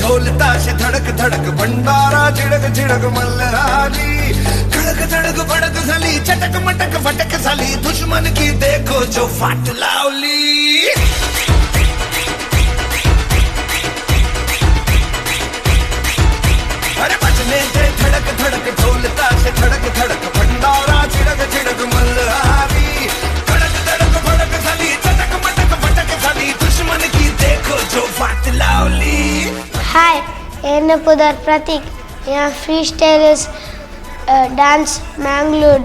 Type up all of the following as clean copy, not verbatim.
ढोल ताश धड़क धड़क भंडारा झिड़क झिड़क मल्हारी खड़क धड़क भड़क साली चटक मटक फटक साली दुश्मन की देखो जो फाट लावली अरे बजने दे धड़क धड़क ढोल ताश धड़क धड़क भंडारा झिड़क झिड़क मल्हारी खड़क धड़क भड़क साली चटक मटक फटक साली दुश्मन की देखो जो फाट लावली. Hi, Erna Pudar Pratik. Yeah, freestyle is dance Mangalore.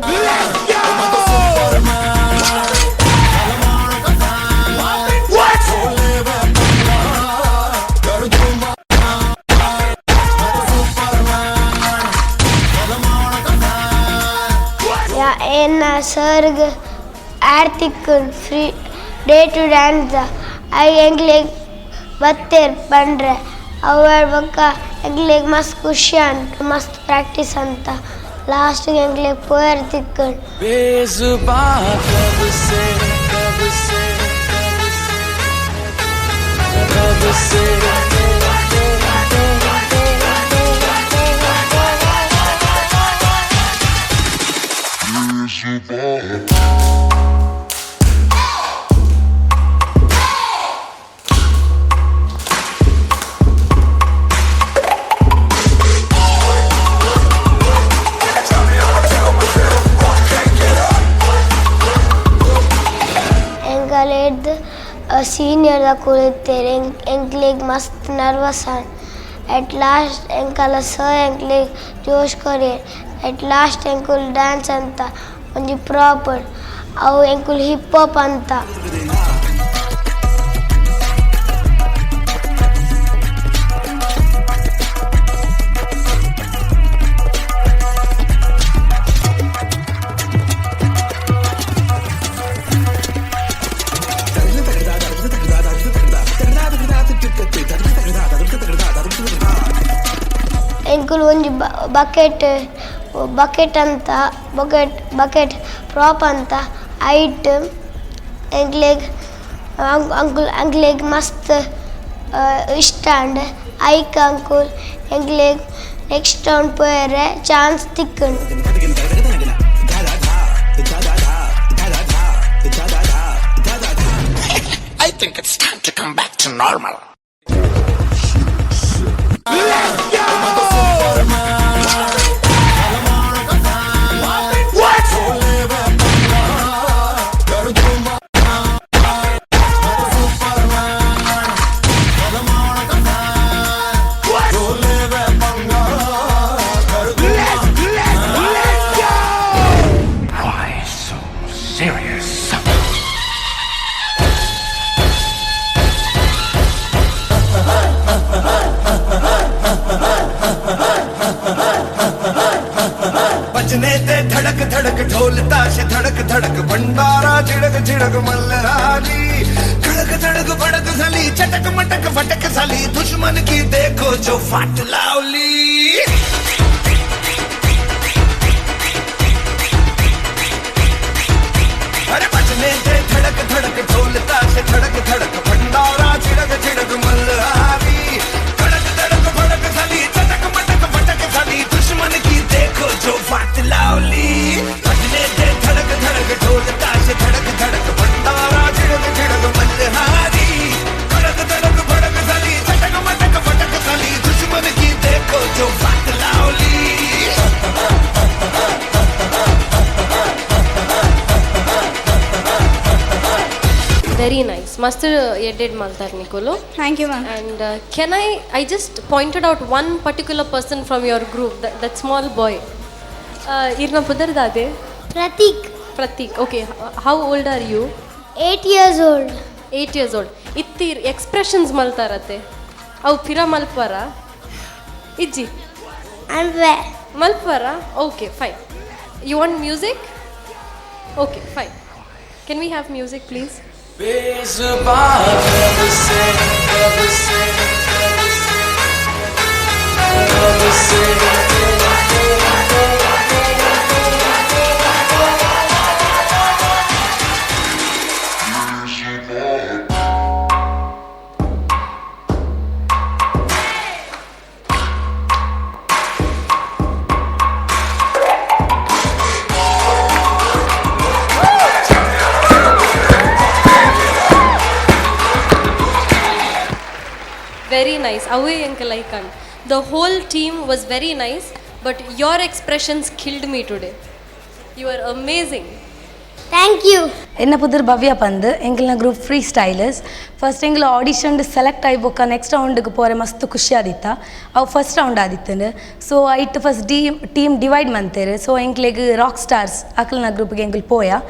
Yeah, Erna Sarg Arthik free day to dance. I englik batter bandre. ಅವರ ಬಕ್ಕ ಎಂಗ್ಲಿಗೆ ಮಸ್ತ್ ಖುಷಿ ಅಂತ ಮಸ್ತ್ ಪ್ರಾಕ್ಟೀಸ್ ಅಂತ ಲಾಸ್ಟ್ ಎಂಗ್ಲಿಗೆ ಪೋಯರ್ ತಿಕ್ಕೊಂಡು ಸೀನಿಯರ್ ಕುಳಿತೇವೆ ಎಂಕ್ಲಿಗೆ ಮಸ್ತ್ ನರ್ವಸ್ ಎಟ್ ಲಾಸ್ಟ್ ಎಂಕಲ ಎಂಕ್ಲಿಗೆ ಜೋಶ್ ಕೊರಿ ಎಟ್ ಲಾಸ್ಟ್ ಎಂಕುಲ್ ಡ್ಯಾನ್ಸ್ ಅಂತ ಒಂಜಿ ಪ್ರಾಪರ್ ಅವು ಎಂಕುಲ್ ಹಿಪ್ ಹಾಪ್ ಅಂತ ಎಂಕುಲ್ ಒಂಜಿ ಬಕೆಟ್ ಅಂತ ಬಕೆಟ್ ಪ್ರಾಪ್ ಅಂತ ಐಟ್ ಎಂಕ್ಲಿಗೆ ಮಸ್ತ್ ಇಷ್ಟ ಅಂಡ್ ಐಕ್ ಅಂಕುಲ್ ಎಂಕ್ಲಿಗೆ ನೆಕ್ಸ್ಟ್ ರೌಂಡ್ ಪೋಯರೆ ಚಾನ್ಸ್ ತಿಕ್ಕಂಡು I think it's time to come back to normal. बजने दे धड़क धड़क ढोल ताश धड़क धड़क भंडारा झिड़क झिड़क मल्हारी खड़क धड़क भड़क साली चटक मटक फटक साली दुश्मन की देखो जो फाट लावली अरे बजने दे धड़क धड़क ढोल ताश धड़क धड़क भंडारा झिड़क झिड़क मल्हारी खड़क धड़क भड़क साली चटक मटक फटक साली दुश्मन की देखो जो फाट लावली बजने दे धड़क धड़क ढोल ताश धड़क धड़क भंडारा झिड़क झिड़क मल्हारी खड़क धड़क भड़क साली चटक मटक फटक साली दुश्मन की देखो जो फाट लावली Very nice. Must edit Maltar Nicolo. Thank you, ma'am. And can I just pointed out one particular person from your group, that small boy. Irna Pudar Dade? Pratik. Okay. How old are you? 8 years old. 8 years old. Itti expressions maltarate. Avu pira malpara? Ijji? I'm where? Malpara? Okay, fine. You want music? Okay, fine. Can we have music, please? very nice. Away enka like and the whole team was very nice, but your expressions killed me today. You are amazing. Thank you. ಎನ್ನ ಪುದರ್ ಭವ್ಯ ಪಂದ್ ಎಂಕಲ್ನ group free stylers first ಎಂಗ್ಲ audition select ಆಯ್ಬೊಕ್ಕ next ರೌಂಡ್ಗೆ ಪೋರೆ ಮಸ್ತ್ ಖುಷಿ ಆದಿತ್ತ ಅವು ಫಸ್ಟ್ ರೌಂಡ್ ಆದಿತ್ತಂದು ಸೊ ಐಟ್ ಫಸ್ಟ್ ಟೀಮ್ ಡಿವೈಡ್ ಮಂತೇರು ಸೊ ಎಂಕ್ಲೆಗ್ ರಾಕ್ ಸ್ಟಾರ್ಸ್ ಅಕ್ಲನ ಗ್ರೂಪ್ಗೆ ಎಂಕಲ್ ಪೋಯ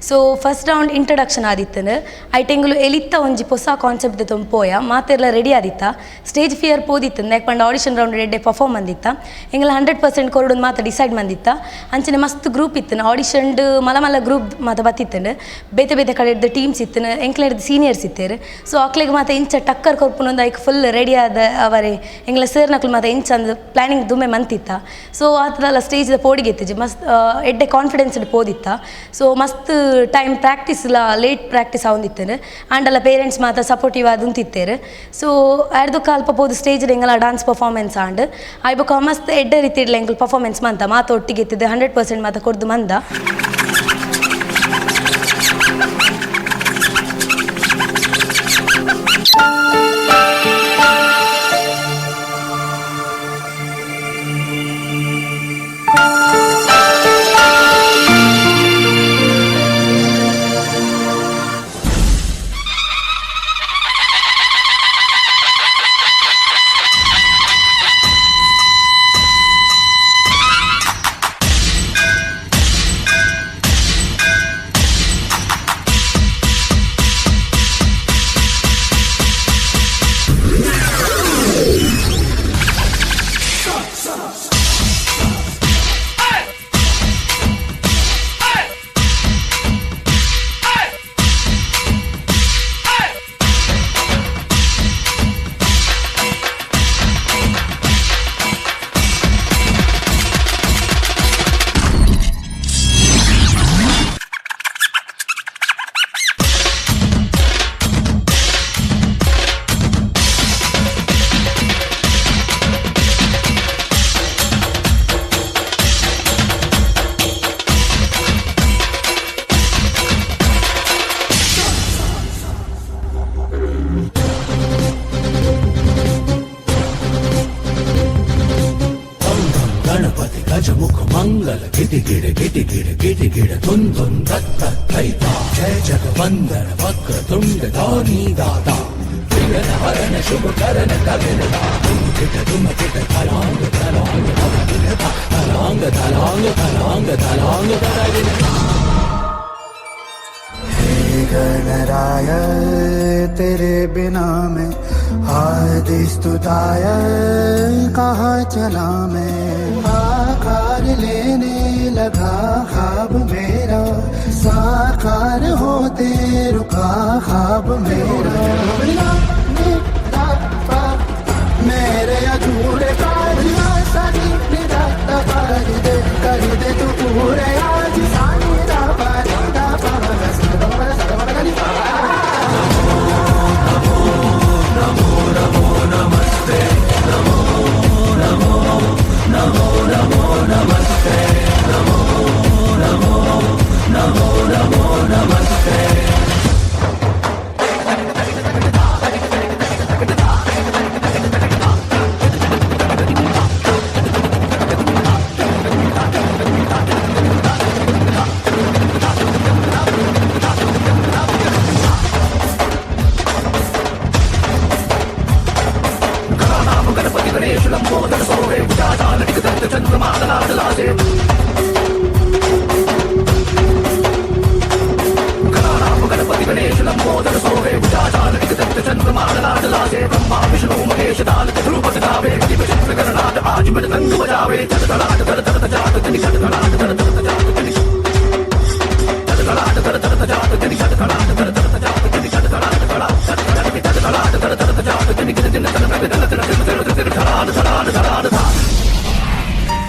ಸೊ ಫಸ್ಟ್ ರೌಂಡ್ ಇಂಟ್ರಡಕ್ಷನ್ ಆದಿತ್ತಂದು ಐಟ್ ಎಂಗ್ಲು ಎಲಿತ್ತ ಒಂಜಿ ಹೊಸ ಕಾನ್ಸೆಪ್ಟ್ ತುಂಬ ಪೋಯ ಮಾತೆಲ್ಲ ರೆಡಿ ಆದಿತ್ತ ಸ್ಟೇಜ್ ಫಿಯರ್ ಪೋದಿತ್ತಂದು ಯಾಕೆ ಪಂಡ ಆಡಿಷನ್ ರೌಂಡ್ ಎಡ್ಡೆ ಪರ್ಫಾರ್ಮ್ ಬಂದಿತ್ತ ಎಂಗ್ಲ 100% ಕೊರಡೊಂದು ಮಾತು ಡಿಸೈಡ್ ಬಂದಿತ್ತ ಅಂಚನೆ ಮಸ್ತ್ ಗ್ರೂಪ್ ಇತ್ತನ ಆಡಿಷನ್ಡ್ ಮಲ ಗ್ರೂಪ್ ಮಾತ ಬತ್ತಿತ್ತಂಡು ಬೇತೆ ಬೇತೆ ಕಡೆ ಹಿಡ್ದು ಟೀಮ್ಸ್ ಇತ್ತನ ಎಂಕ್ಲ ಹಿಡ್ದು ಸೀನಿಯರ್ಸ್ ಇತ್ತೇರು ಸೊ ಅಕ್ಲೆಗೆ ಮಾತ ಇಂಚ ಟಕ್ಕರ್ ಕೊರ್ಪುನೊಂದು ಐಕ್ ಫುಲ್ ರೆಡಿ ಆದ ಅವರೇ ಎಂಗ್ಲ ಸರ್ ನಕ್ಲು ಮಾತ ಇಂಚ ಅಂದು ಪ್ಲಾನಿಂಗ್ ದುಮ್ಮೆ ಮಂತಿತ್ತ ಸೊ ಆತದಲ್ಲ ಸ್ಟೇಜ್ದ ಪೋಡಿಗೆ ಎತ್ತಿಜಿ ಮಸ್ತ್ ಎಡ್ಡೆ ಕಾನ್ಫಿಡೆನ್ಸ್ಡ್ ಪೋದಿತ್ತ ಸೊ ಮಸ್ತ್ ಟೈಮ್ ಪ್ರಾಕ್ಟೀಸ್ಲ ಲೇಟ್ ಪ್ರಾಕ್ಟೀಸ್ ಆವಂದಿತ್ತೇನೆ ಆಂಡಲ್ಲ ಪೇರೆಂಟ್ಸ್ ಮಾತ ಸಪೋರ್ಟಿವ್ ಆದಂತಿತ್ತೇರು ಸೊ ಅರ್ಧಕ್ಕೆ ಅಲ್ಪ ಪೋದು ಸ್ಟೇಜ್ ಎಂಗಲ ಡಾನ್ಸ್ ಪರ್ಫಾರ್ಮೆನ್ಸ್ ಆಂಡ್ ಆಯ್ಬೊಕ್ಕ ಮಸ್ತ್ ಎಡ್ಡೆ ರೀತಿ ಇಡ್ಲ ಎಂಕಲ್ ಪರ್ಫಾರ್ಮೆನ್ಸ್ ಮಂತ ಮಾತ ಒಟ್ಟಿಗೆ ಎತ್ತಿದ್ದೆ 100% ಮಾತ ಕೊಡ್ದು ಮಂದ ಗಜಮುಖ ಮಂಗಲ ಗಿಟಿಗಿಡ ತುಂದುನ್ ದತ್ತ ದೈತ ಜಯ ಜಗವಂದನ ವಕ್ರ ತುಂಡ ದಾನಿ ದಾತ ವಿಘ್ನ ಹರಣ ಶುಭ ಕರಣ ಕವಿನ ಧುಮ ಕಿಟ ತಲಾಂಗ ತಲಾಂಗ ತಲಾಂಗ ತಲಾಂಗ ತಲಾಂಗ ತಲಾಂಗ ತಲಾಂಗ गणराय तेरे बिना मैं आदि स्तुताय कहाँ चला मैं आकार लेने लगा ख्वाब मेरा साकार होते रुका ख्वाब मेरा मेरे अधूरे कार्य सारी निदाता कर दे तू पूरे आज सानी दा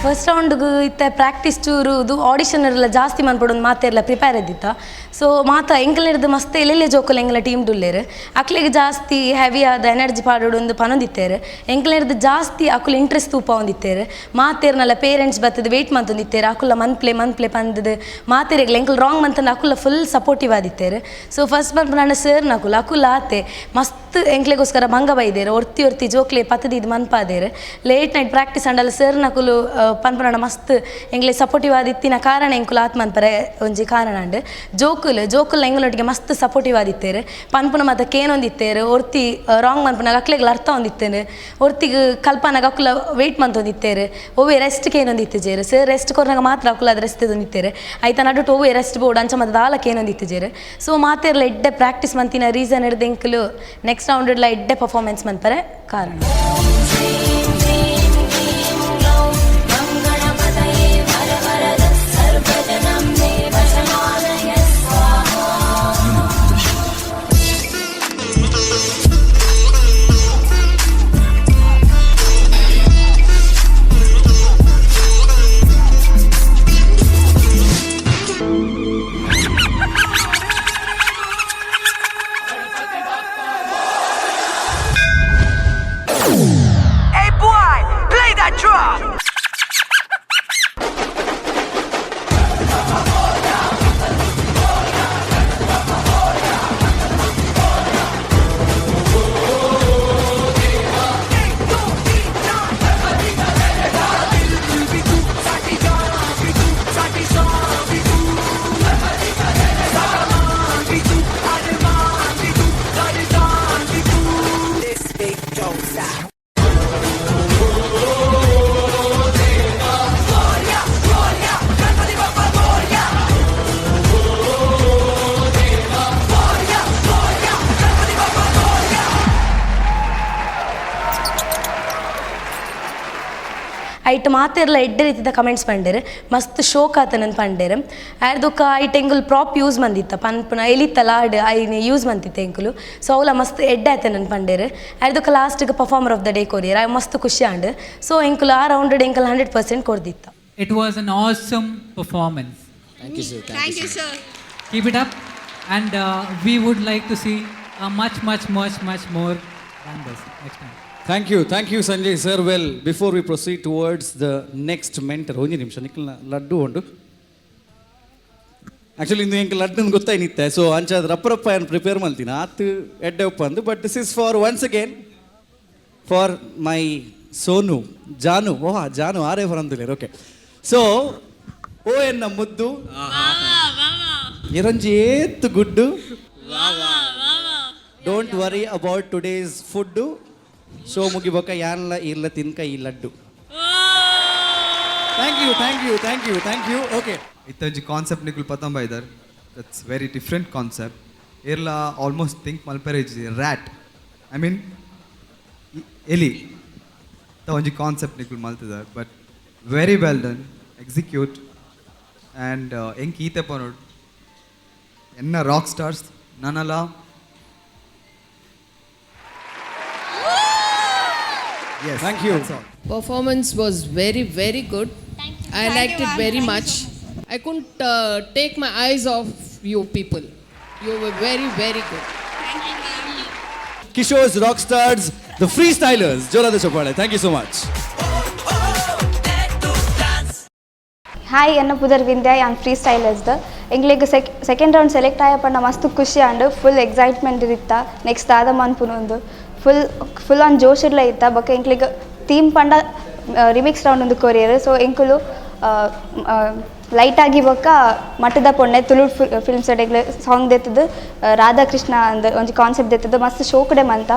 ಫಸ್ಟ್ ರೌಂಡ್ಗೆ ಇತ್ತ ಪ್ರಾಕ್ಟೀಸ್ ಚೂರು ಇದು ಆಡಿಷನ್ ಎಲ್ಲ ಜಾಸ್ತಿ ಮನ್ಪಡೊಂದು ಮಾತೆಲ್ಲ ಪ್ರಿಪೇರ್ ಇದ್ದಿತ್ತ ಸೊ ಮಾತ ಎಂಕಲ್ನಿರ್ದು ಮಸ್ತ್ ಎಲ್ಲೆಲ್ಲೇ ಜೋಕುಲು ಎಂಗ್ಲ ಟೀಮ್ ಡುಲ್ಲೇರು ಅಕ್ಲೆಗ್ ಜಾಸ್ತಿ ಹೆವಿ ಆದ ಎನರ್ಜಿ ಪಾಡೋಡೊಂದು ಪನೊಂದಿತ್ತೇರು ಎಂಕಲ್ನಿರ್ದು ಜಾಸ್ತಿ ಅಕುಲು ಇಂಟ್ರೆಸ್ಟ್ ತೂಪ ಹೊಂದಿತ್ತೇರು ಮಾತೇರ್ನಲ್ಲ ಪೇರೆಂಟ್ಸ್ ಬತ್ತದ ವೇಟ್ ಮಂತೊಂದಿತ್ತೇರು ಅಕುಲ ಮನ್ಪ್ಲೆ ಪಂದದು ಮಾತೇರಿಗ್ಲ ಎಂಕಲ್ ರಾಂಗ್ ಮಂತಂದು ಅಕುಲ ಫುಲ್ ಸಪೋರ್ಟಿವ್ ಆದಿತ್ತೇರು ಸೊ ಫಸ್ಟ್ ಬಂದು ನನ್ನ ಸರ್ನ ಅಕುಲ ಆತೆ ಮಸ್ತ್ ಎಂಕ್ಲೆಗೋಸ್ಕರ ಭಂಗ ಬೈದೇರು ಒರ್ತಿ ಜೋಕ್ಲೆ ಪತ್ತದ ಇದು ಮನ್ಪಾದೇರು ಲೇಟ್ ನೈಟ್ ಪ್ರಾಕ್ಟೀಸ್ ಅಂಡಲ್ಲ ಸರ್ನ ಅಕುಲು ಪನ್ಪನ ಮಸ್ತ್ ಎಂಗ್ಲೆ ಸಪೋರ್ಟಿವ್ ಆದಿತ್ತಿನ ಕಾರಣ ಎಂಕುಲು ಆತ್ಮನ್ಪರೆ ಒಂಜಿ ಕಾರಣ ಅಂಡ್ ಜೋಕುಲ್ ಎಂಗ್ಲೊಟ್ಟಿಗೆ ಮಸ್ತ್ ಸಪೋರ್ಟಿವ್ ಆದಿತ್ತೇರು ಪನ್ಪುನ ಮಾತ ಕೇನೊಂದಿತ್ತೇರು ಒರ್ತಿ ರಾಂಗ್ ಮನ್ಪುನಾಗ ಅಕ್ಲೆಗ್ಲ ಅರ್ಥ ಹೊಂದಿತ್ತೇನೆ ಒರ್ತಿಗೆ ಕಲ್ಪನಾಗ ಅಕುಲ ವೆಯ್ಟ್ ಮಂತೊಂದಿತ್ತೇರು ಒವ್ವೆ ರೆಸ್ಟ್ ಕೇನೊಂದಿತ್ತು ಜೇರು ಸರ್ ರೆಸ್ಟ್ ಕೊರ್ನಾಗ ಮಾತ್ರ ಅಕುಲ ಅದು ರೆಸ್ಟ್ ಹೊಂದಿತ್ತೇರು ಆಯ್ತಾ ನಡುಟು ಒವ್ವೆ ರೆಸ್ಟ್ ಬೋರ್ಡ್ ಅಂಚ ಮತ್ತು ದಾಲ ಕೇನೊಂದಿತ್ತು ಜೇರು ಸೊ ಮಾತೆರ್ಲ ಎಡ್ಡೆ ಪ್ರಾಕ್ಟೀಸ್ ಮಂತಿನ ರೀಸನ್ ಹಿಡ್ದು ಎಂಕುಲು ನೆಕ್ಸ್ಟ್ ರೌಂಡ್ಲ ಎಡ್ಡೆ ಪರ್ಫಾರ್ಮೆನ್ಸ್ ಮನ್ಪರೆ ಕಾರಣ. ಐಟ್ ಮಾತೆರ್ಲ ಎಡ್ಡೆ ರೀತಿದ ಕಮೆಂಟ್ಸ್ ಪಂಡೇರು ಮಸ್ತ್ ಶೋಕ್ ಆತನಂದು ಪಂಡೇರು ಆಡ್ದೊಕ್ಕ ಐಟ್ ಎಂಕುಲು ಪ್ರಾಪ್ ಯೂಸ್ ಮಂದಿತ್ತ ಪನ್ಪುನ ಎಲಿತ್ತ ಲಾಡ್ ಐನ ಯೂಸ್ ಮಂತಿತ್ತೆ ಎಂಕುಲು ಸೊ ಅವಲ ಮಸ್ತ್ ಎಡ್ಡೆ ಆತನಂದು ಪಂಡೇರು ಆಡ್ದೊಕ್ಕ ಲಾಸ್ಟ್ಗೆ ಪರ್ಫಾರ್ಮರ್ ಆಫ್ ದ ಡೇ ಕೊರಿಯರ್ ಮಸ್ತ್ ಖುಷಿ ಆಂಡ್ ಸೊ ಎಂಕುಲು ಆ ರೌಂಡ್ ಎಂಕಲ್ 100% ಕೊಡ್ದಿತ್ತ. It was an awesome performance. Thank you, sir. Thank you, sir. Keep it up, and we would like to see a much more than this next time. Thank you, Sanjay sir. Well, before we proceed towards the next mentor, only nimsha nikla laddu undu. Actually, indu enka laddu gottainitte, so ancha rappa and prepare maltina atu edde uppandu. But this is for once again for my Sonu, Janu. Oh, Janu, are for andule. Okay. So, O enna muddu. Iranji ettu guddu. Don't worry about today's food. Show ಮುಗಿಬೇಕ ಯಾನ್ಲ ಇರ್ಲ ತಿನ್ಕ ಈ laddu. Thank you. Okay ಇತ್ತಂಜಿ concept ನಿಕುಲು ಪತಂಬ ಇದಾರ್. That's very different concept. ಏರ್ಲ ಆಲ್ಮೋಸ್ಟ್ ಥಿಂಕ್ ಮಲ್ಪೆರೆ ಇಸ್ ರ್ಯಾಟ್, ಐ ಮೀನ್ ಎಲಿ ತ ಒಂಜಿ ಕಾನ್ಸೆಪ್ಟ್ ನಿಕುಲು ಮಲ್ತಿದಾರ್. But very well done, execute and ಎಂಕ್ ಈತೆಪ್ಪ ನೋಡು ಎನ್ನ ರಾಕ್ ಸ್ಟಾರ್ಸ್ ನನಲ. Yes. Thank you. Performance was very good. I liked it very much. I couldn't take my eyes off you people. You were very good. Kishore's Rockstars, the freestylers. Jorada Chopale. Thank you so much. Hi ಎನ್ನ ಪುದರ್ ವಿಂದ್ಯಾ ಯಾನ್ free ಸ್ಟೈಲರ್ಸ್ದು ಎಂಗ್ಲಿಗೆ second round select ಆಯಪಂಡ ಮಸ್ತ್ ಖುಷಿ and full excitement ಇತ್ತ next ಆದ ಮನ್ಪುನೊಂದು full on ಜೋಶ್ ಇಡ್ಲ ಇತ್ತ ಬೊಕ್ಕ ಎಂಕ್ಲಿಗೆ theme ಪಂಡ ರಿಮಿಕ್ಸ್ ರೌಂಡ್ ಒಂದು ಕೊರಿಯರ್ ಸೊ ಎಂಕುಲು ಲೈಟ್ ಆಗಿ ಬೊಕ್ಕ ಮಟ್ಟದ ಪೊಣ್ಣೆ ತುಳು ಫಿಲ್ಮ್ ಸೆಡೆಗ್ಲೆ ಸಾಂಗ್ ದೆತ್ತದು ರಾಧಾಕೃಷ್ಣ ಅಂದ ಒಂಜಿ ಕಾನ್ಸೆಪ್ಟ್ ದೆತ್ತದು ಮಸ್ತ್ ಶೋಕಡೆ ಮಂತ.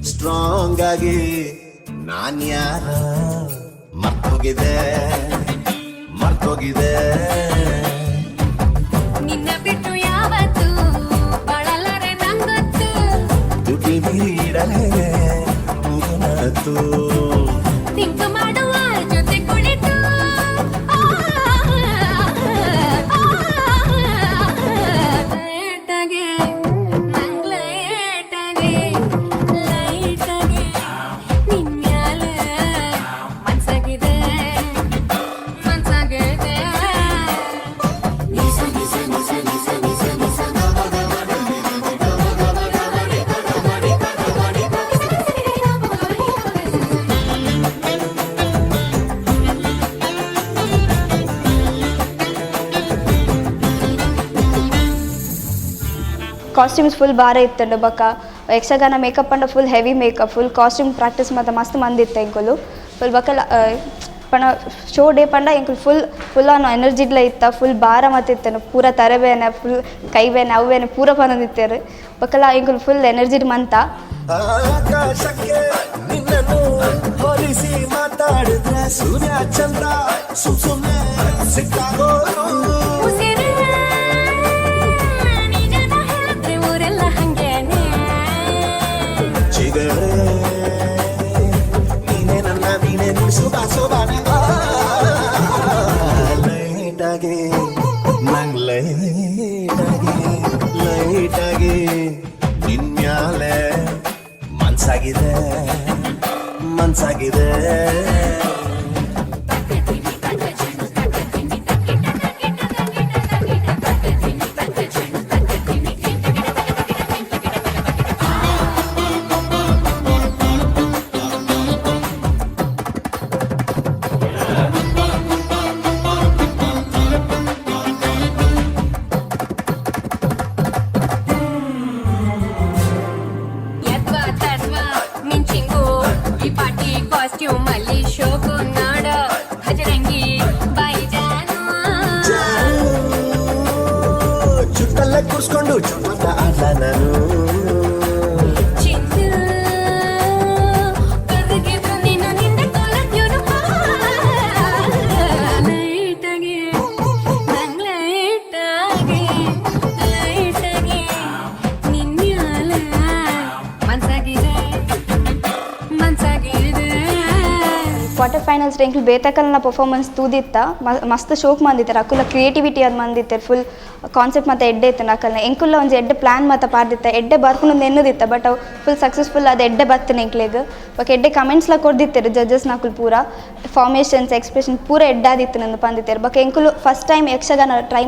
ಸ್ಟ್ರಾಂಗ್ ಆಗಿ ನಾನ್ ಯಾರ ಮರ್ತೋಗಿದೆ ನಿನ್ನ ಬಿಟ್ಟು ಕಾಸ್ಟ್ಯೂಮ್ಸ್ ಫುಲ್ ಭಾರ ಇತ್ತಂಡು ಬೊಕ್ಕ ಯಕ್ಷಗಾನ ಮೇಕಪ್ ಪಂಡ full heavy makeup full costume practice ಮತ್ತು ಮಸ್ತ್ ಮಂದಿ ಇತ್ತು ಎಂಕುಲು ಫುಲ್ ಬೊಕ್ಕ ಪಣ ಶೋ ಡೇ ಪಂಡ ಎಂಕುಲು ಫುಲ್ ಆನ್ ಎನರ್ಜಿಡ್ಲ ಇತ್ತ ಫುಲ್ ಭಾರ ಮತ್ತು ಇತ್ತನು ಪೂರ ತರಬೇನೆ ಫುಲ್ ಕೈಬೇನೆ ಅವೇನೆ ಪೂರ ಪನೊಂದಿತ್ತೇರು ಬೊಕ್ಕಲ ಎಂಕುಲು ಫುಲ್ ಎನರ್ಜಿಡ್ ಮಂತ ಆಕಾಶಕ್ಕೆ ನಿನ್ನನ್ನು ಹೋಲಿಸಿ ಮಾತಾಡಿದ್ರೆ ಸೂರ್ಯ ಚಂದ್ರ ಸುಮ್ನೆ ಸಿಕ್ಕಾಗೋರು ನೀನೇ ನನ್ನ ನೀನೇ ಸೋಬಾನೆ ಲೈಟಾಗಿ ನಂಗ್ ಲೈಟಾಗಿ ನಿನ್ಮ್ಯಾಲೆ ಮನ್ಸಾಗಿದೆ చుట్టల్లే కూర్చుకోండు చుట్టంత ఆటలా ನಾನು ಕ್ವಾರ್ಟರ್ ಫೈನಲ್ಸ್ ಎಂಕ್ಲು ಬೇತಕಲ್ನ ಪರ್ಫಾರ್ಮೆನ್ಸ್ ತೂದಿತ್ತ ಮಸ್ತ್ ಶೋಕ್ ಮಂದಿತ್ತಾರೆ ಅಕ್ಕುಲ ಕ್ರಿಯೇಟಿವಿಟಿ ಅದು ಮಂದಿತ್ತಾರೆ ಫುಲ್ ಕಾನ್ಸೆಪ್ಟ್ ಮತ್ತು ಎಡ್ಡೆ ಇತ್ತು ಅಕ್ಕಲ್ನ ಎಂಕುಲ್ಲ ಒಂದು ಎಡ್ಡೆ ಪ್ಲ್ಯಾನ್ ಮತ್ತು ಪಾರ್ದಿತ್ತ ಎಡ್ಡೆ ಬರ್ಕೊಂಡು ಎನ್ನದಿತ್ತ ಬಟ್ ಅವು ಫುಲ್ ಸಕ್ಸಸ್ಫುಲ್ ಅದು ಎಡ್ಡೆ ಬರ್ತನೆ ಎಂಕ್ಲೆಗ್ ಬಟ್ ಎಡ್ಡೆ ಕಮೆಂಟ್ಸ್ಲ ಕೊಡ್ದಿತ್ತಾರೆ ಜಡ್ಜಸ್ ನಾಕುಲ್ ಪೂರ ಫಾರ್ಮೇಷನ್ಸ್ ಎಕ್ಸ್ಪ್ರೆಷನ್ ಪೂರ ಎಡ್ಡಾದಿತ್ತು ನಂದು ಪಂದಿತ್ತಾರೆ ಬಟ್ ಎಂಕುಲು ಫಸ್ಟ್ ಟೈಮ್ ಯಕ್ಷಗಾನ ಟ್ರೈ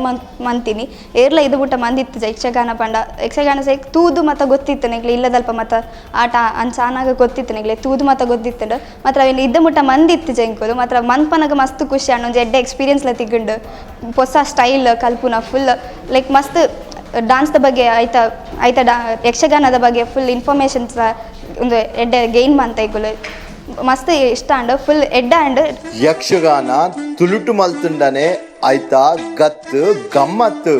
ಮಂತೀನಿ ಏರ್ಲ ಇದು ಬಿಟ್ಟ ಮಂದಿತ್ತು ಯಕ್ಷಗಾನ ಪಂಡ ಯಕ್ಷಗಾನ ಸೇಕ್ ತೂದು ಮತ್ತು ಗೊತ್ತಿತ್ತು ನೆಗ್ಲೆ ಇಲ್ಲದಲ್ಪ ಮತ್ತು ಆಟ ಅನ್ಸಾನಾಗ ಗೊತ್ತಿತ್ತು ನೆಗ್ಲೆ ತೂದು ಮತ್ತು ಗೊತ್ತಿತ್ತು ಮಾತ್ರ ಅವೇನು ಇದ್ದ ಮುಟ್ಟ ಮಂದಿತ್ತು ಜಂಕುಲು ಮಾತ್ರ ಮನ್ಪನಗ ಮಸ್ತ್ ಖುಷಿ ಅನ್ನೊಂದು ಎಡ್ಡೆ ಎಕ್ಸ್ಪೀರಿಯನ್ಸ್ಲ ತಿಗೊಂಡು ಹೊಸ ಸ್ಟೈಲ್ ಕಲ್ಪುನ ಫುಲ್ ಲೈಕ್ ಮಸ್ತ್ ಡಾನ್ಸ್ದ ಬಗ್ಗೆ ಆಯ್ತಾ ಯಕ್ಷಗಾನದ ಬಗ್ಗೆ ಫುಲ್ ಇನ್ಫಾರ್ಮೇಷನ್ಸ್ ಒಂದು ಎಡ್ಡೆ ಗೇನ್ ಮಂತ ಇಗುಲು ಮಸ್ತ್ ಇಷ್ಟ ಅಂಡ್ ಫುಲ್ ಎಡ್ಡ ಅಂಡ್ ಯಕ್ಷಗಾನ ತುಳುಟು ಮಲ್ತುಂಡನೆ ಆಯ್ತಾ ಗತ್ತು ಗಮ್ಮತ್ತು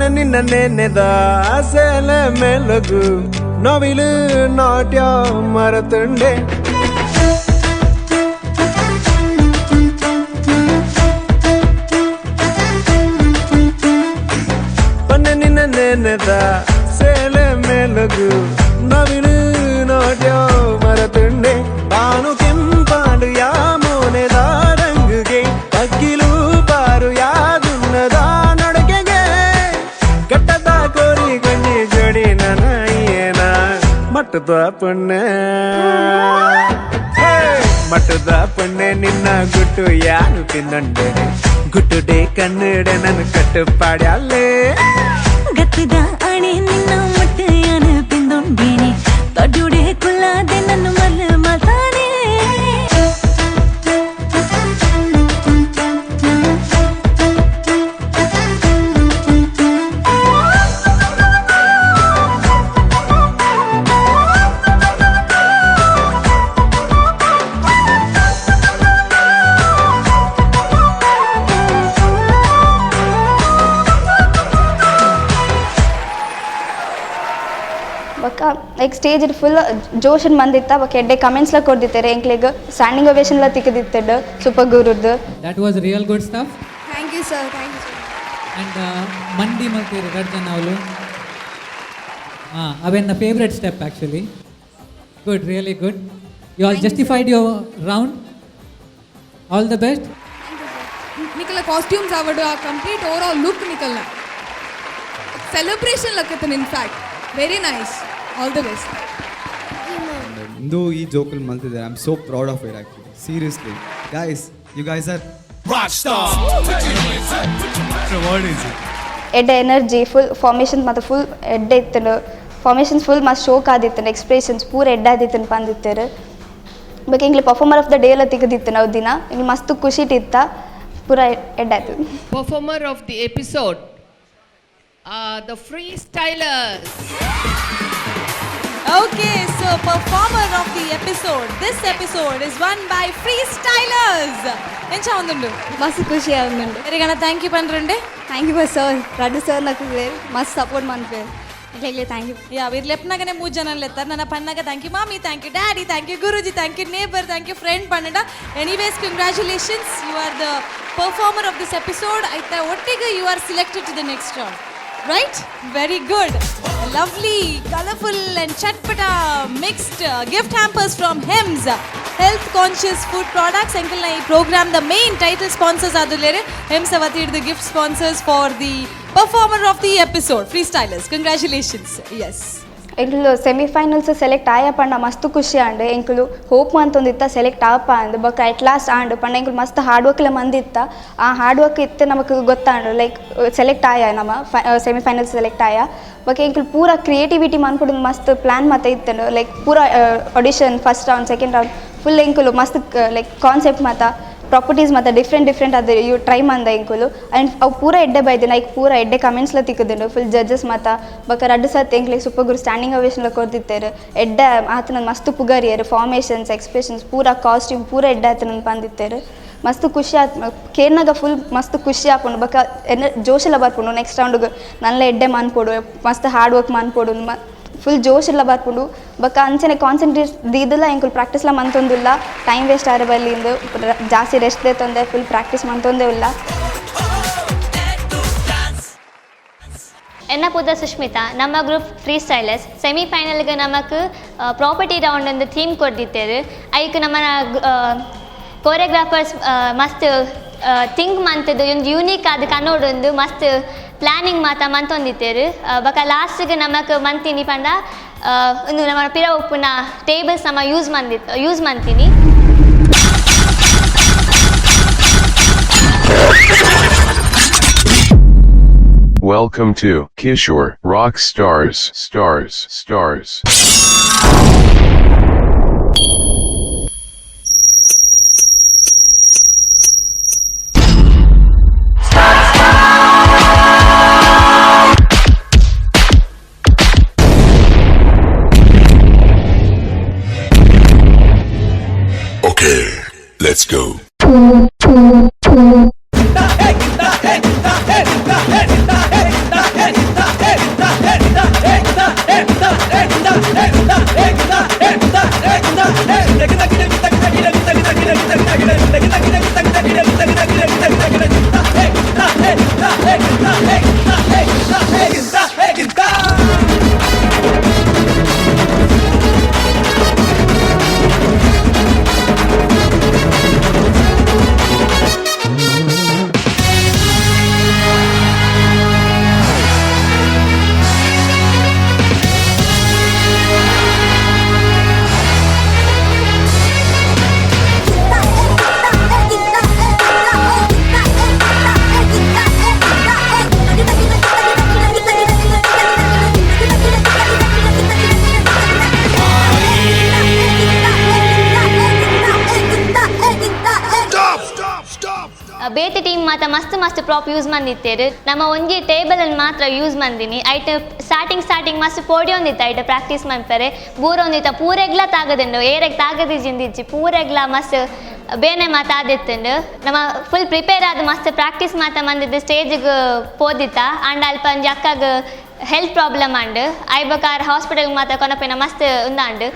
ನಿನ್ನ ನೆನೆದ ಆಸೆಲೆ ಮೆಲುಗು ನವಿಲು ನಾಟ್ಯ ಮರತುಂಡೆ ಪನ್ನ ನಿನ್ನ ನೆನೆದ ಸೇಲೆ ಮೆಲುಗು ನವಿಲು ನಾಟ್ಯ ಮರತುಂಡೆ ತಾನು ಕೆಂಪಾಡು ಯಾ ಮೋನೆದ ರಂಗುಗೆ ಅಕ್ಕಿಲು ಪಾರು ಯಾದುನ್ನದ ಮಟ್ಟದ ಪಣ್ಣೆ ನಿನ್ನ ಗುಟ್ಟು ಯಾನು ತಿನ್ನಂಡೆ ಗುಟ್ಟುಡೆ ಕನ್ನಡ ನನ್ನ ಕಟ್ಟುಪಾಡ್ಯಾಲೆ ಗತ್ತದ ಅಣೆ ನಿನ್ನ ಮಟ್ಟ ಯಾನ ಪಿಂದೊಂಡೇನೆ ತೊಡ್ಡುಡೆ ಕುಲ್ಲಾದೆ ನನ್ನ ಮಲ್ಲ ಮಾತಾನೆ ಲೈಕ್ ಸ್ಟೇಜ್ ಫುಲ್ ಜೋಶನ್ ಬಂದಿತ್ತ ಬಕ್ ಎಡ್ಡೆ ಕಮೆಂಟ್ಸ್ಲ ಕೊಡ್ದಿತ್ತಾರೆ ಎಂಕ್ಲೆಗ್ ಸ್ಟ್ಯಾಂಡಿಂಗ್ ಓವೇಷನ್ಲ ತಿಕ್ಕದಿತ್ತಡು ಸೂಪರ್ ಗುರುದ್ದು that was real good stuff thank you sir and ಮಂಡಿ ಮತ್ತು ಎರಡು ಜನ ಅವಳು ಅವೆನ್ನ favourite step actually good really good you all justified your round all the best ನಿಕಲ ಕಾಸ್ಟ್ಯೂಮ್ಸ್ ಅವಡು ಆ ಕಂಪ್ಲೀಟ್ ಓವರ್ ಆಲ್ ಲುಕ್ ನಿಕಲ್ನ ಸೆಲೆಬ್ರೇಷನ್ ಲಕ್ಕತ್ತನ್ in fact very nice all the best ಒಂದು ಈ ಜೋಕಲ್ಲಿ ಮಲ್ತಿದ್ದಾರೆ. I am so proud of it actually. Seriously guys, you guys are rock star. What is it? ಎಡ್ಡೆ energy full formations ಮತ್ತು full ಎಡ್ಡೆ ಇತ್ತು. Formations full ಮಸ್ತ್ ಶೋಕ್ ಆದಿತ್ತು. Expressions ಪೂರ ಎಡ್ಡಾದಿತ್ತು ಬಂದಿತ್ತೇರು. ಬೇಕು ಹಿಂಗೆ ಪರ್ಫಾರ್ಮರ್ ಆಫ್ ದ ಡೇ ಎಲ್ಲ ತೆಗೆದಿತ್ತು ನಾವು ದಿನ. ಹಿಂಗೆ ಮಸ್ತ್ ಖುಷಿ ಇಟ್ಟಿತ್ತ, ಪೂರ ಎಡ್ಡಾಯ್ತು. Performer of the episode, the freestylers. Okay, so performer of the episode. This episode is won by freestylers. ಎಂಚ ಒಂದುಂಡು ಮಸ್ತ್ ಖುಷಿ ಆಗುಂಡು. ಎರಿಗನ ಥ್ಯಾಂಕ್ ಯು ಪನ್ರಂಡೆ. ಥ್ಯಾಂಕ್ ಯು ಫರ್ ಸರ್ ರಡ್ಡು ಸರ್ నాకు ಮಸ್ತ್ ಸಪೋರ್ಟ್ ಮಾಡ್ತಾರೆ. ಇಲ್ಲ ಥ್ಯಾಂಕ್ ಯು. ಯಾ వీరు లెప్నగానే 3 జనాలు ఎత్తారు. నన్న పన్నగా thank you mummy, thank you daddy, thank you Guruji, thank you neighbour, thank you friend పన్నడ. Anyways congratulations, you are the performer of this episode. అయితే ఒట్టిగా you are selected to the next round. Right? Very good. Lovely, colorful and chatpata mixed gift hampers from Hems, health conscious food products. Enkalna ee program the main title sponsors adulere Hems avatir the gift sponsors for the performer of the episode, freestylers. Congratulations. Yes. ಎಂಕ್ಲು semifinals select ಆಯ ಪಂಡ ಮಸ್ತ್ ಖುಷಿ and ಎಂಕ್ಲು hope ಮಂತೊಂದಿತ್ತ select ಆಪ ಅಂದ್ ಬೊಕ್ಕ ಎಟ್ ಲಾಸ್ಟ್ ಆಂಡ್ ಪಂಡ ಎಂಕ್ಲು ಮಸ್ತ್ ಹಾರ್ಡ್ ವರ್ಕ್ಲ ಮಂದಿತ್ತ. ಆ ಹಾರ್ಡ್ ವರ್ಕ್ ಇತ್ತು ನಮಕ್ ಗೊತ್ತಾಂಡು ಲೈಕ್ ಸೆಲೆಕ್ಟ್ ಆಯ ನಮ್ಮ ಸೆಮಿಫೈನಲ್ಸ್ ಸೆಲೆಕ್ಟ್ ಆಯ ಬೊಕ್ಕ ಎಂಕ್ಲು ಪೂರ ಕ್ರಿಯೇಟಿವಿಟಿ ಮನ್ಪುಡು ಮಸ್ತ್ ಪ್ಲ್ಯಾನ್ ಮತ್ತೆ ಇತ್ತು. ಲೈಕ್ ಪೂರ audition first round second round full ಎಂಕ್ಲು ಮಸ್ತ್ ಲೈಕ್ ಕಾನ್ಸೆಪ್ಟ್ ಮತ್ತು ಪ್ರಾಪರ್ಟೀಸ್ ಮತ್ತು ಡಿಫ್ರೆಂಟ್ ಅದು ಇವು ಟ್ರೈ ಮಂದ ಎಂಕುಲು. ಆ್ಯಂಡ್ ಅವು ಪೂರ ಎಡ್ಡೆ ಬೈದು ನೈಕ್ ಪೂರ ಎಡ್ಡೆ ಕಮೆಂಟ್ಸ್ಲ ತಿಕ್ಕುದುಂಡು ಫುಲ್ ಜಡ್ಜಸ್ ಮತ್ತು ಬೊಕ್ಕ ರಡ್ಡು ಸತ್ ಎಂಕ್ಲಿಗೆ ಸೂಪರ್ ಗುರು ಸ್ಟ್ಯಾಂಡಿಂಗ್ ಅವೇಷನ್ಲ ಕೊಡ್ತಿತ್ತೇರು. ಎಡ್ಡೆ ಆತನ ಮಸ್ತ್ ಪುಗರಿಯರು ಫಾರ್ಮೇಷನ್ಸ್ ಎಕ್ಸ್ಪ್ರೆಷನ್ಸ್ ಪೂರ ಕಾಸ್ಟ್ಯೂಮ್ ಪೂರ ಎಡ್ಡೆ ಆತನ ಬಂದಿತ್ತೇರು. ಮಸ್ತ್ ಖುಷಿ ಆತು ಕೇರ್ನಾಗ ಫುಲ್ ಮಸ್ತ್ ಖುಷಿ ಆಪುಂಡು ಬೊಕ್ಕ ಜೋಶೆಲ್ಲ ಬರ್ಪುಂಡು ನೆಕ್ಸ್ಟ್ ರೌಂಡ್ಗೆ ನಲ್ಲ ಎಡ್ಡೆ ಮನ್ಪೊಡು ಮಸ್ತ್ ಹಾರ್ಡ್ ವರ್ಕ್ ಮನ್ಪೊಡು ಫುಲ್ ಜೋಶ್ ಎಲ್ಲ ಬರ್ಪುಂಡು ಬೊಕ್ಕ ಅಂಚನೆ ಕಾನ್ಸಂಟ್ರೇಟ್ ದೀದಿಲ್ಲ ಎಂಕುಲು ಪ್ರಾಕ್ಟೀಸ್ಲ ಮಂತೊಂದಿಲ್ಲ. ಟೈಮ್ ವೇಸ್ಟ್ ಆರೆ ಬಲ್ಲಿಂದು ಜಾಸ್ತಿ ರೆಸ್ಟ್ ದೇತೊಂದೆ ಫುಲ್ ಪ್ರಾಕ್ಟೀಸ್ ಮಂತೊಂದೇ ಇಲ್ಲ. ಎನ್ನ ಪುದ ಸುಷ್ಮಿತಾ, ನಮ್ಮ ಗ್ರೂಪ್ ಫ್ರೀ ಸ್ಟೈಲರ್ಸ್ ಸೆಮಿಫೈನಲ್ಗೆ ನಮಕ್ ಪ್ರಾಪರ್ಟಿ ರೌಂಡ್ ಒಂದು ಥೀಮ್ ಕೊಟ್ಟಿದ್ದೇವೆ. ಅದಕ್ಕೆ ನಮ್ಮ ಕೋರಿಯೋಗ್ರಾಫರ್ಸ್ ಮಸ್ತ್ ಥಿಂಕ್ ಮಂತದ್ದು ಒಂದು ಯೂನಿಕ್ ಆದ ಕನ್ನೋಡೊಂದು ಮಸ್ತ್ ಪ್ಲ್ಯಾನಿಂಗ್ ಮಾತ ಮಂತೊಂದಿತ್ತೇರು. ಬೊಕ ಲಾಸ್ಟ್ಗೆ ನಮಕ್ ಮಂತೀನಿ ಪಂಡ ಒಂದು ನಮ್ಮ ಪಿರ ಉಪ್ಪುನ ಟೇಬಲ್ಸ್ ನಮ್ಮ ಯೂಸ್ ಮಂತೀನಿ. Welcome to Kishore Rock Stars. Okay, let's go. ಬೇತೆ ಟೀಮ್ ಮಾತ ಮಸ್ತ್ ಪ್ರಾಪ್ ಯೂಸ್ ಮಂದಿತ್ತೇರು. ನಮ್ಮ ಒಂಜಿ ಟೇಬಲ್ ಅನ್ನು ಮಾತ್ರ ಯೂಸ್ ಮಂದಿನಿ. ಐಟ್ ಸ್ಟಾರ್ಟಿಂಗ್ ಮಸ್ತ್ ಪೋಡಿಯೊಂದಿತ್ತ ಐಟ್ ಪ್ರಾಕ್ಟೀಸ್ ಮನ್ಪರೆ ಬೂರೊಂದಿತ್ತ ಪೂರೆಗ್ಲ ತಾಗದುಂಡು ಏರೆಗ್ ತಾಗದಿಜ್ಜಿಂದಿಜ್ಜಿ ಪೂರೆಗ್ಲ ಮಸ್ತ್ ಬೇನೆ ಮಾತ ಆದಿತ್ತುಂಡು. ನಮ್ಮ ಫುಲ್ ಪ್ರಿಪೇರ್ ಆದ ಮಸ್ತ್ ಪ್ರಾಕ್ಟೀಸ್ ಮಾತ ಮಂದಿದ್ದು ಸ್ಟೇಜ್ಗೆ ಪೋದಿತ್ತ. ಅಂಡ್ ಅಲ್ಪ ಒಂಜಿ ಅಕ್ಕಗ ಹೆಲ್ತ್ ಪ್ರಾಬ್ಲಮ್ ಅಂಡು ಐಬಕಾರ ಹಾಸ್ಪಿಟಲ್ಗೆ ಮಾತ ಕೊನಪಿನ ಮಸ್ತ್ ಉಂದಾಂಡು.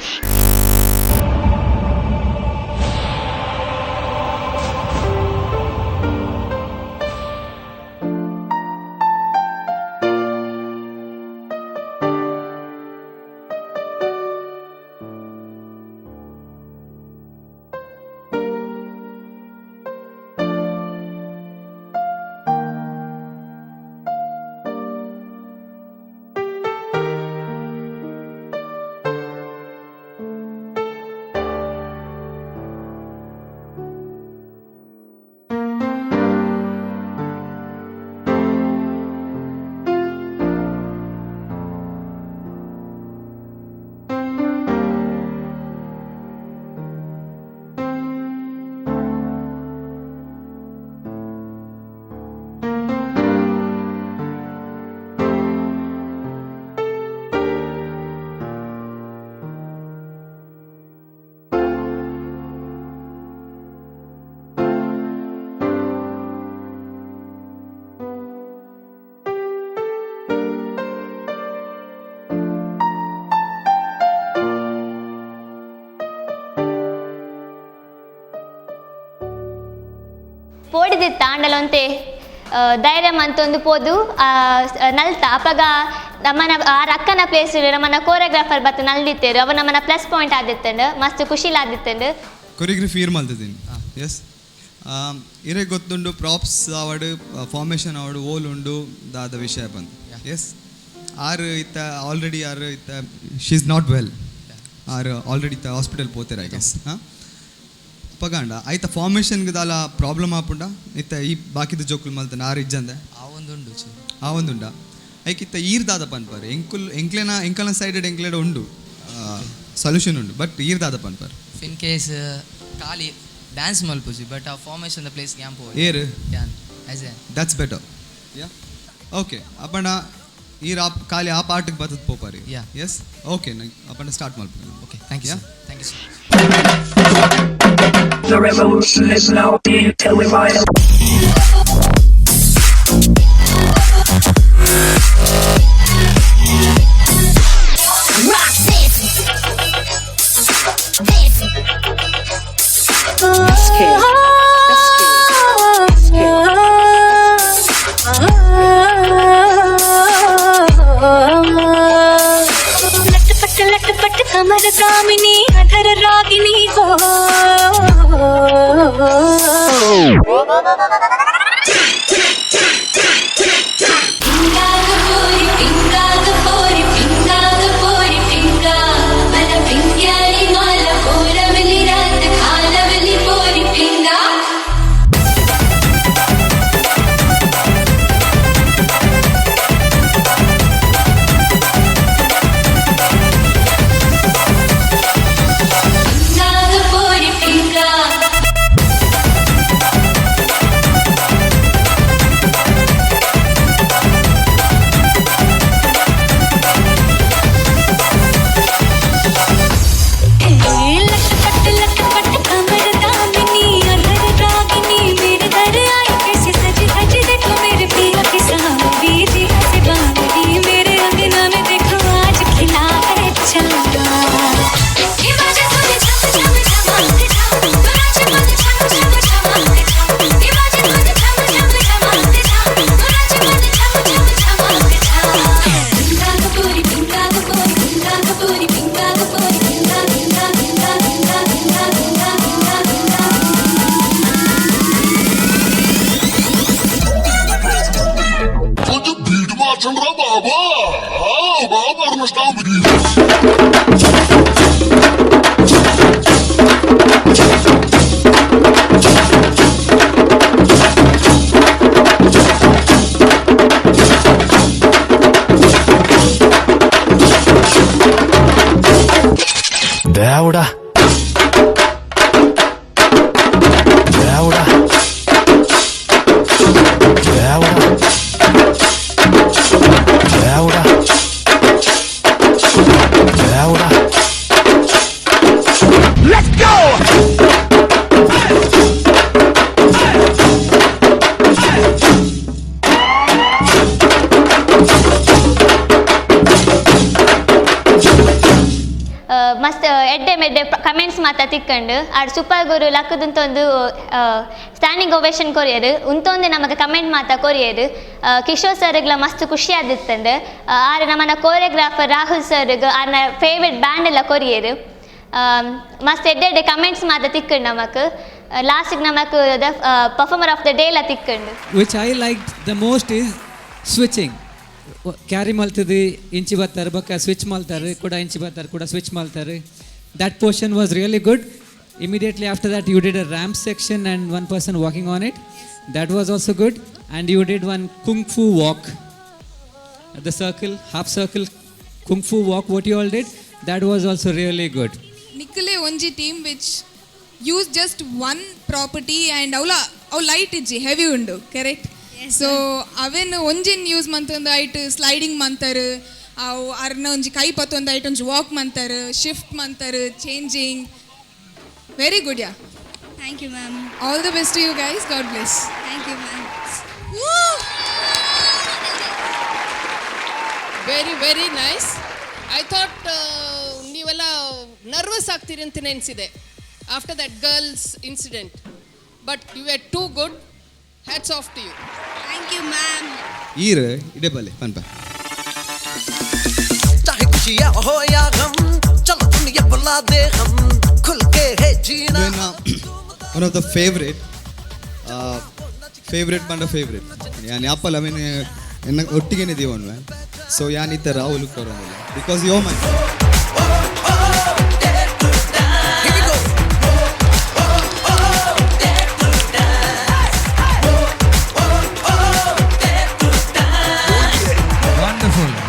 ಪೋಡಿದಿತ್ತ ಆಂಡಲೊಂತೆ ಧೈರ್ಯ ಮಂತೊಂದು ಪೋದು ನಲ್ತ ಅಪಗ ನಮ್ಮನ ಆ ರಕ್ಕನ ಪ್ಲೇಸ್ ನಮ್ಮನ ಕೋರಿಯೋಗ್ರಾಫರ್ ಬತ್ತು ನಲ್ದಿತ್ತೇರು ಅವ ನಮ್ಮನ ಪ್ಲಸ್ ಪಾಯಿಂಟ್ ಆದಿತ್ತಂಡು ಮಸ್ತ್ ಖುಷಿಲಾದಿತ್ತಂಡು. ಕೊರಿಯೋಗ್ರಫಿ ಇರ್ ಮಲ್ತಿದ್ದೀನಿ ಎಸ್ ಇರೇ ಗೊತ್ತುಂಡು ಪ್ರಾಪ್ಸ್ ಆವಡು ಫಾರ್ಮೇಷನ್ ಆವಡು ಓಲ್ ಉಂಡು ದಾದ ವಿಷಯ ಬಂದು ಎಸ್ ಆರು ಇತ್ತ ಆಲ್ರೆಡಿ ಆರು ಇತ್ತ ಶಿ ಇಸ್ ನಾಟ್ ವೆಲ್ ಆರು ಆಲ್ರೆಡಿ ಇತ್ತ ಹಾಸ್ಪಿಟಲ್ ಪೋತಾರೆ ಐ ಗೆಸ್ ಹಾಂ ಪಗಾಂಡ ಆಯ್ತ ಫಾರ್ಮೇಷನ್ಗೆ ದಾಲ ಪ್ರಾಬ್ಲಮ್ ಆಪುಂಡ ಇತ್ತ ಈ ಬಾಕಿದ ಜೋಕುಲು ಮಲ್ತಾನೆ ಆರು ಇಜ್ಜಂದೆ ಆ ಒಂದುಂಡ ಐಕಿತ್ತ ಈರ್ ದಾದ ಪನ್ಪಾರು ಎಂಕಲ್ನ ಸೈಡೆಡ್ ಎಂಕ್ಲೆಡ್ ಉಂಡು ಸೊಲ್ಯೂಷನ್ ಉಂಡು ಬಟ್ ಈರ್ ದಾದ ಪನ್ಪಾರು ಇನ್ ಕೇಸ್ ಖಾಲಿ ಡ್ಯಾನ್ಸ್ ಮಲ್ಪುಜಿ ಬಟ್ ಆ ಫಾರ್ಮೇಷನ್ ದ ಪ್ಲೇಸ್ ಕ್ಯಾಂಪ್ ಏರ್ as a that's better yeah okay Appanna ಈ ಖಾಲಿ ಆ ಪಾರ್ಟಿಗೆ ಬರ್ತದ ಪೋಪಾರಿ yeah yes okay Appanna start ಮಾಡ್ಬೋದು okay thank you thank you sir. The revolution is now being televised. Rock this. Let's kill. लटपट कमर कामिनी अधर रागिनी हो దేవుడా దేవుడా దేవుడా దేవుడా దేవుడా లెట్స్ గో ಮಸ್ತ್ ಎಡ್ಡೆ ಮೆಡ್ಡೆ ಕಮೆಂಟ್ಸ್ ಮಾತ ತಿಕ್ಕಂಡು ಆಡ್ ಸೂಪರ್ ಗುರು ಲಕ್ಕದಂತೊಂದು ಸ್ಟ್ಯಾಂಡಿಂಗ್ ಓವೇಷನ್ ಕೊರಿಯರು ಉಂತೊಂದು ನಮಗೆ ಕಮೆಂಟ್ ಮಾತ ಕೊರಿಯರು ಕಿಶೋರ್ ಸರ್ಗಳ ಮಸ್ತ್ ಖುಷಿ ಆದಿತ್ತಂಡು ಆರು ನಮ್ಮನ ಕೋರಿಯೋಗ್ರಾಫರ್ ರಾಹುಲ್ ಸರ್ಗೆ ಆರ್ನ ಫೇವ್ರೆಟ್ ಬ್ಯಾಂಡ್ ಎಲ್ಲ ಕೊರಿಯರು ಮಸ್ತ್ ಎಡ್ಡೆ ಕಮೆಂಟ್ಸ್ ಮಾತ ತಿಕ್ಕಂಡು ನಮಕ್ ಲಾಸ್ಟಿಗೆ ನಮಕ್ the performer of the day ಎಲ್ಲ ತಿಕ್ಕಂಡು which I like the most is switching carry ಮಲ್ತದೆ ಇಂಚಿ ಬರ್ತಾರೆ ಬಕ್ಕ ಸ್ವಿಚ್ ಮಾಡ್ತಾರೆ ಕೂಡ ಇಂಚಿ ಬರ್ತಾರೆ ಕೂಡ ಸ್ವಿಚ್ ಮಾಡ್ತಾರೆ that portion was really good immediately after that you did a ramp section and one person walking on it that was also good and you did one kung fu walk the circle half circle kung fu walk what you all did that was also really good ನಿಕ್ಕಲೆ ಒಂಜಿ team which use just one property and ಅವು light ಇಜ್ಜಿ heavy ಉಂಡು correct so ಅವೇನು ಒಂಜಿನ್ use ಮಂತೊಂದು ಐಟ್ sliding ಮಂತಾರೆ ಅವು ಅರ್ನ ಒಂಜಿ ಕೈ ಪತ್ತೊಂದು ಐಟ್ ಒಂಜಿ ವಾಕ್ ಮಂತಾರೆ ಶಿಫ್ಟ್ ಮಂತಾರೆ changing very good yeah thank you ma'am all the best to you guys God bless thank you ma'am very very nice I thought ನೀವೆಲ್ಲ ನರ್ವಸ್ ಆಗ್ತೀರಿ ಅಂತ ನೆನೆಸಿದೆ after that girls incident but you are too good Hats off to you. Thank you, ma'am. ಈರ್ ಇಡೆ ಬಲೆ ಪನ್ಪ चाहे खुशियां हो या गम चलो दुनिया बुला दे हम खुल के है जीना one of the favorite ಬಂಡ ಫೇವ್ರೇಟ್ ಯಾನ್ ಯಾಪಲ್ ಐ ಮೀನ್ ಎನ್ನ ಒಟ್ಟಿಗೆನೆ ದೇವನ್ ಮ್ಯಾನ್ ಸೊ ಯಾನ್ ಇತ್ತ ರಾಹುಲ್ ಕೊರೋನಿಲ್ಲ because yo my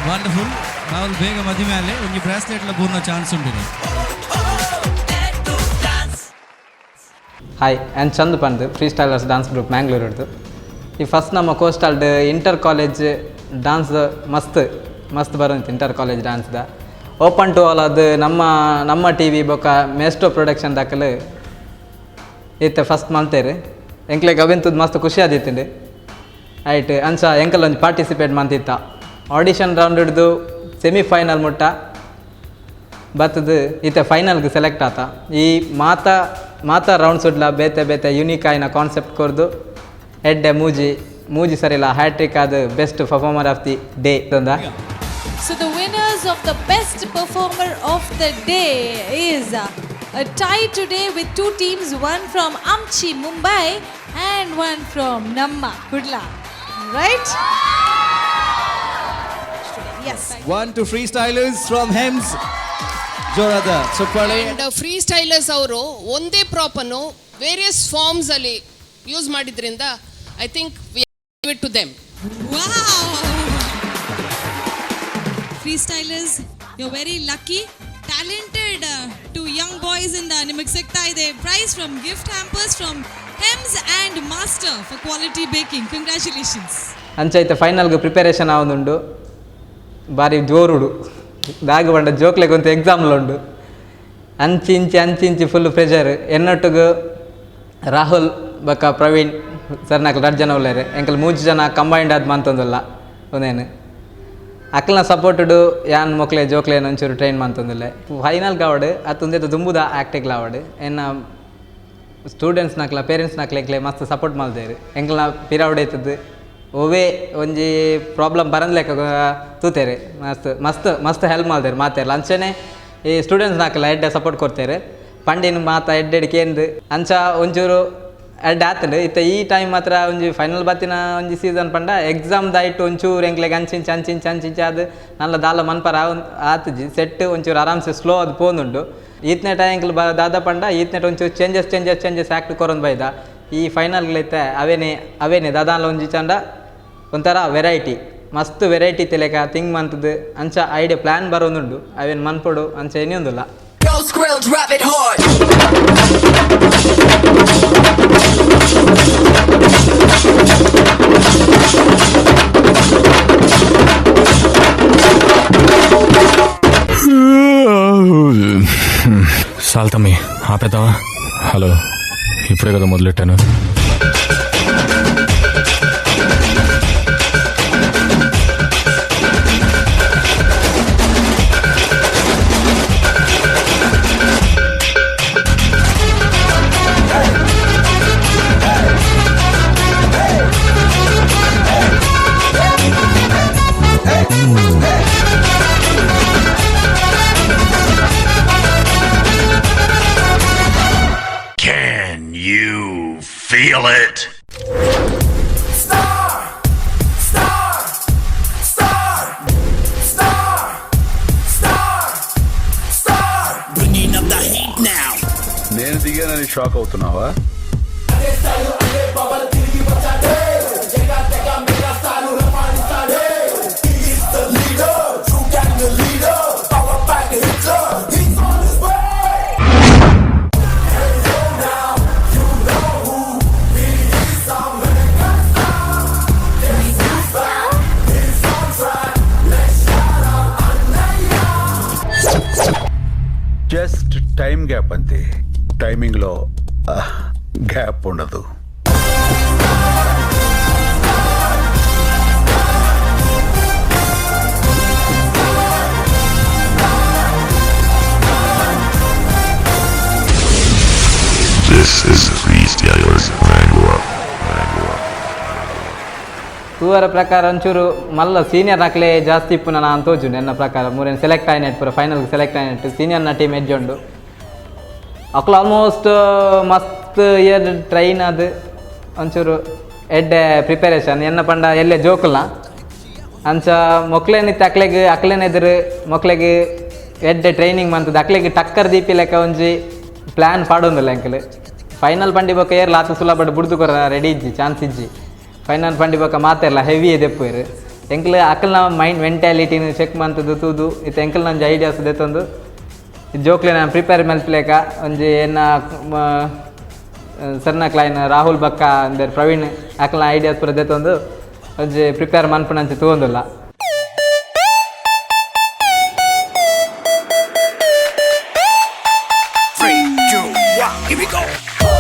wonderful Rahul ಬೇಗ ಮದಿ ಮೇಲೆ ಒಂದು ಬ್ರಾಸ್ಲೆಟ್ಲ ಪೂರ್ಣ ಚಾನ್ಸ್ ಉಂಟು. ಹಾಯ್ ಆ್ಯಂಡ್ ಚಂದ್ ಪಂದ್ ಫ್ರೀ ಸ್ಟೈಲರ್ಸ್ ಡ್ಯಾನ್ಸ್ ಗ್ರೂಪ್ ಮ್ಯಾಂಗ್ಳೂರ್ದು ಈ ಫಸ್ಟ್ ನಮ್ಮ ಕೋಸ್ಟಾಲ್ಡ್ ಇಂಟರ್ ಕಾಲೇಜ್ ಡ್ಯಾನ್ಸ್ ಮಸ್ತ್ ಬರೋಂತ ಇಂಟರ್ ಕಾಲೇಜ್ ಡ್ಯಾನ್ಸ್ದ ಓಪನ್ ಟು ಆಲ್ ಅದು ನಮ್ಮ ಟಿ ವಿ ಬೊಕ್ಕ ಮೆಸ್ಟೋ ಪ್ರೊಡಕ್ಷನ್ ದಾಖಲೆ ಇತ್ತೆ ಫಸ್ಟ್ ಮಲ್ತೇರಿ ಎಂಕ್ಲೆಗ್ ಅವೆಂತದ್ದು ಮಸ್ತ್ ಖುಷಿ ಆದಿತ್ತಂಡು ಆಯ್ಟ್ ಅಂಚ ಎಂಕಲ್ ಒಂದು ಪಾರ್ಟಿಸಿಪೇಟ್ ಮಾಡ್ತಿತ್ತ ಆಡಿಷನ್ ರೌಂಡ್ ಹಿಡ್ದು ಸೆಮಿಫೈನಲ್ ಮುಟ್ಟ ಬತ್ತದು ಇತ್ತೆ ಫೈನಲ್ಗೆ ಸೆಲೆಕ್ಟ್ ಆತ ಈ ಮಾತಾ ರೌಂಡ್ ಸುಡ್ಲ ಬೇತೆ ಯುನೀಕ್ ಆಯ್ನ ಕಾನ್ಸೆಪ್ಟ್ ಕೊರ್ದು ಎಡ್ಡೆ ಮೂಜಿ ಸರಿಲ್ಲ ಹ್ಯಾಟ್ರಿಕ್ ಆದ best performer of the day ತಂದ. So the winners of the best performer of the day is a tie today with two teams, one from Amchi, Mumbai and one from Namma, Kudla. Right? Yes. One to freestylers from Hems. ಜೋರಾದ ಚಪ್ಪಾಳೆ. And free ಸ್ಟೈಲರ್ಸ್ ಅವರು ಒಂದೇ ಪ್ರಾಪನ್ನು various forms ಅಲ್ಲಿ use ಮಾಡಿದ್ರಿಂದ I think we give it to them. Freestylers, you're very lucky. Talented two young boys in the ನಿಮಗೆ ಸಿಗ್ತಾ ಇದೆ prize from gift hampers from Hems and Master for quality baking. Congratulations. ಅಂಚೈತೆ ಫೈನಲ್ಗೆ preparation ಆವೊಂದುಂಡು ಬಾರಿ ಜೋರುಡು ದಾಗಿ ಬಂಡ ಜೋಕ್ಲೆಗೊಂದು ಎಕ್ಸಾಮ್ಲುಂಡು ಅಂಚಿ full pressure ಎನ್ನೊಟ್ಟಿಗೆ Rahul ಬಕ್ಕ ಪ್ರವೀಣ್ ಸರ್ನಾಕ್ 2 ಜನ ಉಳ್ಳೇರು ಎಂಕಲ್ 3 ಜನ ಕಂಬೈಂಡ್ ಆದ್ ಮಂತೊಂದುಲ್ಲ ಒಂದೇನು ಅಕ್ಲನ ಸಪೋರ್ಟುಡು ಯಾನ್ ಮೊಕ್ಲೆ ಜೋಕ್ಲೇನು ಒಂಚೂರು ಟ್ರೈನ್ ಮಂತೊಂದುಲ್ಲೆ ಫೈನಲ್ ಕಾವಡು ಅತ್ತೊಂದೇತು ದುಂಬುದ ಆ್ಯಕ್ಟಿಗೆ ಲಾವಡು ಎನ್ನ ಸ್ಟೂಡೆಂಟ್ಸ್ನಕ್ಲ ಪೇರೆಂಟ್ಸ್ನಕ್ಲೆಗ್ಲೆ ಮಸ್ತ್ ಸಪೋರ್ಟ್ ಮಲ್ದೇರು ಎಂಕಲ್ನ ಪಿರಾವಡ್ ಐತದ್ದು ಓವೇ ಒಂಜಿ ಪ್ರಾಬ್ಲಮ್ ಬರಂದ್ಲೆಕ್ಕ ತೂತೇರೆ ಮಸ್ತ್ ಹೆಲ್ಪ್ ಮಾಡ್ದೇರು ಮಾತೇರಲ್ಲ ಅಂಚನೆ ಈ ಸ್ಟೂಡೆಂಟ್ಸ್ನಾಕಲ್ಲ ಎಡ್ಡೆ ಸಪೋರ್ಟ್ ಕೊಡ್ತೇರೆ ಪಂಡಿನ ಮಾತ ಎಡ್ಡೆಡ್ಕೇಂದು ಅಂಚ ಒಂಚೂರು ಎಡ್ಡೆ ಆತಂಡು ಇತ್ತ ಈ ಟೈಮ್ ಮಾತ್ರ ಒಂಜಿ ಫೈನಲ್ ಬತ್ತಿನ ಒಂಜಿ ಸೀಸನ್ ಪಂಡ ಎಕ್ಸಾಮ್ದಾಯ್ತು ಒಂಚೂರು ಎಂಕ್ಲೆಗೆ ಅಂಚಿಂಚ ಅದು ನಲ್ಲ ದಾಲ ಮನ್ಪರ ಆತಜಿ ಸೆಟ್ ಒಂಚೂರು ಆರಾಮ್ಸೆ ಸ್ಲೋ ಅದು ಪೋನುಂಡು ಈತನೇ ಟೈಂಕ್ಲು ದಾದ ಪಂಡ ಈತನೇ ಒಂಚೂರು ಚೇಂಜಸ್ ಆ್ಯಕ್ಟ್ ಕೊರೊಂದು ಬೈದ ಈ ಫೈನಲ್ಗಳೈತೆ ಅವೇನೆ ದಾದಾನ್ಲ ಒಂಜಿ ಚಂದ ಒಂಥರ ವೆರೈಟಿ ಮಸ್ತ್ ವೆರೈಟಿ ತೆಲೆಕ ಥಿಂಗ್ ಮಂತದ್ದು ಅಂಚ ಐಡಿಯಾ ಪ್ಲ್ಯಾನ್ ಬರೋದುಂಡು ಅವೇನು ಮನ್ಪೊಡು ಅಂಚ ಏನಿಯೊಂದುಲ್ಲ. సాల్తమ్మి ఆపేద్దామా? హలో, ఇప్పుడే కదా మొదలెట్టాను. Can you feel it? Bringing up the heat now. నేను దిగానని షాక్ అవుతున్నావా? జస్ట్ టైం గ్యాప్ అంతే. టైమింగ్లో గ్యాప్ ఉండదు. This is Freestylers Bangalore. ತೂವರ ಪ್ರಕಾರ ಒಂಚೂರು ಮಲ್ಲ ಸೀನಿಯರ್ ಹಾಕ್ಲೆ ಜಾಸ್ತಿ ಇಪ್ಪುನ ನಾನು ತೋಜು ನನ್ನ ಪ್ರಕಾರ ಮೂರೇನು ಸೆಲೆಕ್ಟ್ ಆಯ್ನೆಟ್ ಪೂರ ಫೈನಲ್ಗೆ ಸೆಲೆಕ್ಟ್ ಆಯ್ನೆಟ್ ಸೀನಿಯರ್ನ ಟೀಮ್ ಎಜ್ಜುಂಡು ಅಕ್ಲು ಆಲ್ಮೋಸ್ಟ್ ಮಸ್ತ್ ಇಯರ್ ಟ್ರೈನ್ ಅದು ಒಂಚೂರು ಎಡ್ಡೆ ಪ್ರಿಪರೇಷನ್ ಎನ್ನ ಪಂಡ ಎಲ್ಲೇ ಜೋಕುಲ್ಲ ಅಂಚ ಮೊಕ್ಲೇನಿತ್ತು ಅಕ್ಲೇನೆದುರು ಮೊಕ್ಲೆಗೆ ಎಡ್ಡೆ ಟ್ರೈನಿಂಗ್ ಮಂತದ್ದು ಅಕ್ಲೆಗೆ ಟಕ್ಕರ್ ದೀಪಿ ಲೆಕ್ಕ ಒಂಜಿ ಪ್ಲ್ಯಾನ್ ಪಾಡೊಂದಿಲ್ಲ ಎಂಕಲ್ ಫೈನಲ್ ಪಂಡಿ ಬೊಕ್ಕ ಏರ್ ಲಾತು ಸುಲಭ ಬುಡ್ದು ಕೊರ ರೆಡಿ ಇಜ್ಜಿ ಚಾನ್ಸ್ ಇಜ್ಜಿ ಫೈನಲ್ ಪಂಡಿ ಬೊಕ್ಕ ಮಾತೆಲ್ಲ ಹೆವಿ ದೆಪ್ಪುರು ಎಂಕ್ಲು ಅಕ್ಕಲ್ನ ಮೈಂಡ್ ಮೆಂಟ್ಯಾಲಿಟಿನ ಚೆಕ್ ಮಂತದ್ದು ತೂದು ಇತ್ತು ಎಂಕಲ್ ನಂಜಿ ಐಡಿಯಾಸ್ ದೆತ್ತೊಂದು ಜೋಕ್ಲೆ ನಾನು ಪ್ರಿಪೇರ್ ಮಲ್ಪಲೇಕ ಒಂಜಿ ಎನ್ನ ಸರ್ನ ಕ್ಲೈನ್ ರಾಹುಲ್ ಬಕ್ಕ ಅಂದರೆ ಪ್ರವೀಣ್ ಅಕ್ಕಲ್ನ ಐಡಿಯಾಸ್ ಪೂರ ದೆತ್ತೊಂದು ಒಂಜಿ prepare ಮನ್ಪುನಂಚಿ ತೂವೊಂದುಲ್ಲ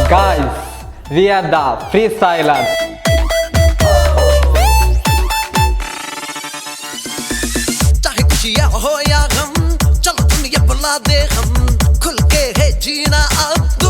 Guys, we are the freestylers. चाहे खुशियाँ हो या गम, चलो दुनिया बुला दे हम खुल के है जीना अब